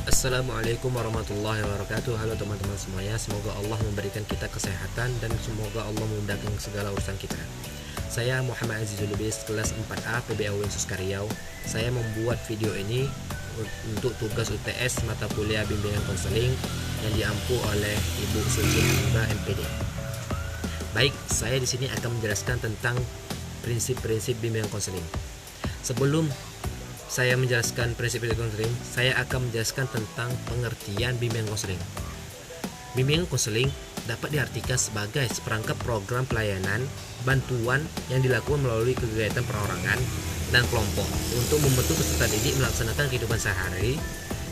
Assalamualaikum warahmatullahi wabarakatuh. Halo teman-teman semuanya, semoga Allah memberikan kita kesehatan dan semoga Allah memudahkan segala urusan kita. Saya Muhammad Azizul Lubis, kelas 4A PBA UIN Suska Riau. Saya membuat video ini untuk tugas UTS mata kuliah bimbingan konseling yang diampu oleh Ibu Suci Hanifah MPD. Baik, saya di sini akan menjelaskan tentang prinsip-prinsip bimbingan konseling. Sebelum saya menjelaskan prinsip-prinsip konseling, saya akan menjelaskan tentang pengertian bimbingan konseling. Bimbingan konseling dapat diartikan sebagai seperangkap program pelayanan bantuan yang dilakukan melalui kegiatan perorangan dan kelompok untuk membentuk peserta didik melaksanakan kehidupan sehari-hari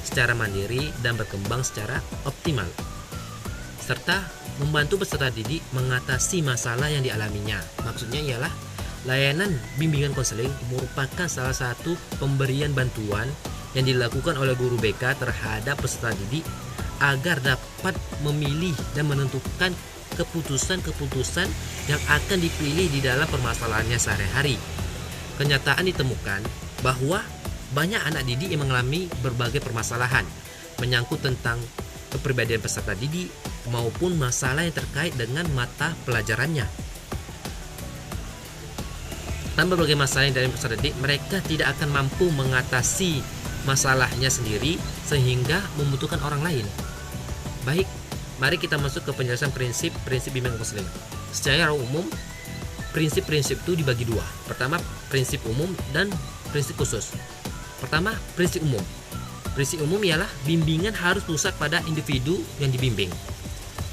secara mandiri dan berkembang secara optimal, serta membantu peserta didik mengatasi masalah yang dialaminya. Maksudnya ialah layanan bimbingan konseling merupakan salah satu pemberian bantuan yang dilakukan oleh guru BK terhadap peserta didik agar dapat memilih dan menentukan keputusan-keputusan yang akan dipilih di dalam permasalahannya sehari-hari. Kenyataan ditemukan bahwa banyak anak didik yang mengalami berbagai permasalahan menyangkut tentang kepribadian peserta didik maupun masalah yang terkait dengan mata pelajarannya. Tanpa berbagai masalah yang dari peserta didik, mereka tidak akan mampu mengatasi masalahnya sendiri sehingga membutuhkan orang lain. Baik, mari kita masuk ke penjelasan prinsip-prinsip bimbingan konseling. Secara umum, prinsip-prinsip itu dibagi dua. Pertama, prinsip umum dan prinsip khusus. Pertama, prinsip umum. Prinsip umum ialah bimbingan harus pusat pada individu yang dibimbing.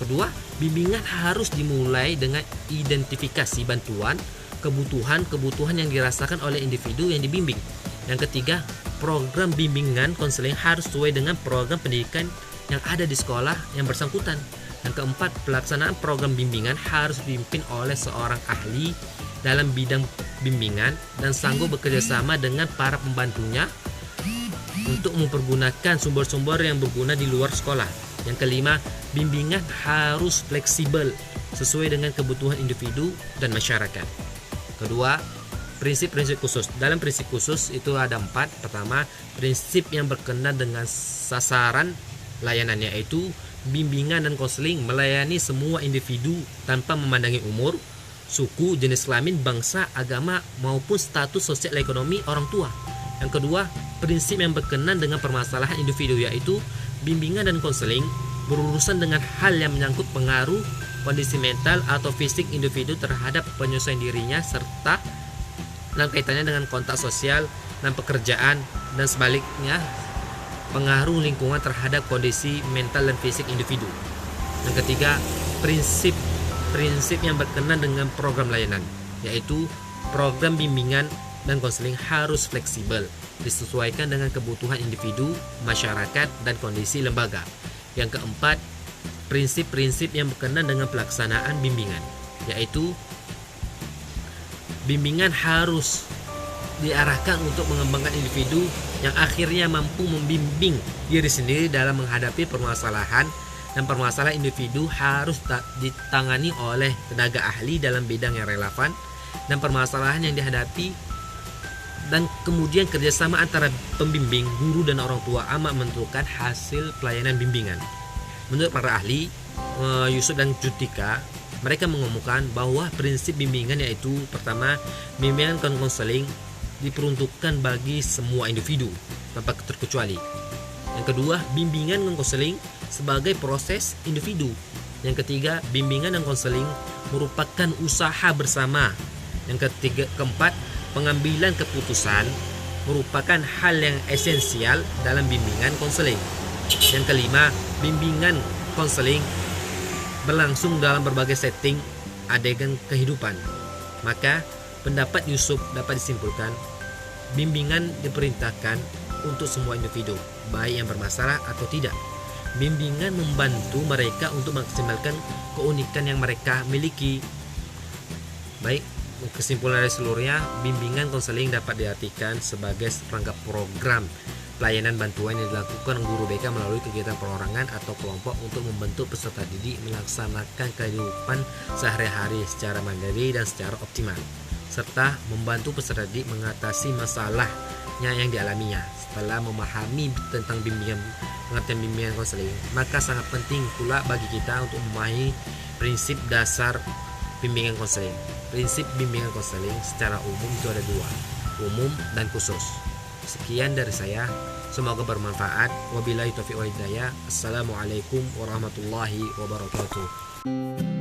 Kedua, bimbingan harus dimulai dengan identifikasi bantuan kebutuhan yang dirasakan oleh individu yang dibimbing. Yang ketiga, program bimbingan konseling harus sesuai dengan program pendidikan yang ada di sekolah yang bersangkutan. Yang keempat, pelaksanaan program bimbingan harus dipimpin oleh seorang ahli dalam bidang bimbingan dan sanggup bekerjasama dengan para pembantunya untuk mempergunakan sumber-sumber yang berguna di luar sekolah. Yang kelima, bimbingan harus fleksibel sesuai dengan kebutuhan individu dan masyarakat. Kedua, prinsip-prinsip khusus. Dalam prinsip khusus itu ada 4. Pertama, prinsip yang berkenaan dengan sasaran layanannya, yaitu bimbingan dan konseling melayani semua individu tanpa memandangi umur, suku, jenis kelamin, bangsa, agama maupun status sosial ekonomi orang tua. Yang kedua, prinsip yang berkenaan dengan permasalahan individu, yaitu bimbingan dan konseling berurusan dengan hal yang menyangkut pengaruh kondisi mental atau fisik individu terhadap penyesuaian dirinya serta dalam kaitannya dengan kontak sosial dan pekerjaan, dan sebaliknya pengaruh lingkungan terhadap kondisi mental dan fisik individu. Yang ketiga, prinsip yang berkenaan dengan program layanan, yaitu program bimbingan dan konseling harus fleksibel, disesuaikan dengan kebutuhan individu, masyarakat, dan kondisi lembaga. Yang keempat, prinsip-prinsip yang berkenaan dengan pelaksanaan bimbingan, yaitu bimbingan harus diarahkan untuk mengembangkan individu yang akhirnya mampu membimbing diri sendiri dalam menghadapi permasalahan, dan permasalahan individu harus ditangani oleh tenaga ahli dalam bidang yang relevan dan permasalahan yang dihadapi, dan kemudian kerjasama antara pembimbing, guru, dan orang tua amat menentukan hasil pelayanan bimbingan. Menurut para ahli, Yusuf dan Jutika, mereka mengumumkan bahwa prinsip bimbingan yaitu pertama, bimbingan dan konseling diperuntukkan bagi semua individu tanpa terkecuali. Yang kedua, bimbingan dan konseling sebagai proses individu. Yang ketiga, bimbingan dan konseling merupakan usaha bersama. Yang keempat, pengambilan keputusan merupakan hal yang esensial dalam bimbingan konseling. Yang kelima, bimbingan konseling berlangsung dalam berbagai setting adegan kehidupan. Maka pendapat Yusuf dapat disimpulkan, bimbingan diperintahkan untuk semua individu, baik yang bermasalah atau tidak. Bimbingan membantu mereka untuk memaksimalkan keunikan yang mereka miliki. Baik, kesimpulan dari seluruhnya, bimbingan konseling dapat diartikan sebagai seperangkap program pelayanan bantuan yang dilakukan guru BK melalui kegiatan perorangan atau kelompok untuk membentuk peserta didik melaksanakan kehidupan sehari-hari secara mandiri dan secara optimal. serta membantu peserta didik mengatasi masalahnya yang dialaminya. Setelah memahami tentang pengertian bimbingan konseling, maka sangat penting pula bagi kita untuk memahami prinsip dasar bimbingan konseling. Prinsip bimbingan konseling secara umum itu ada dua, umum dan khusus. Sekian dari saya, semoga bermanfaat. Wabillahi taufiq wal hidayah. Assalamualaikum warahmatullahi wabarakatuh.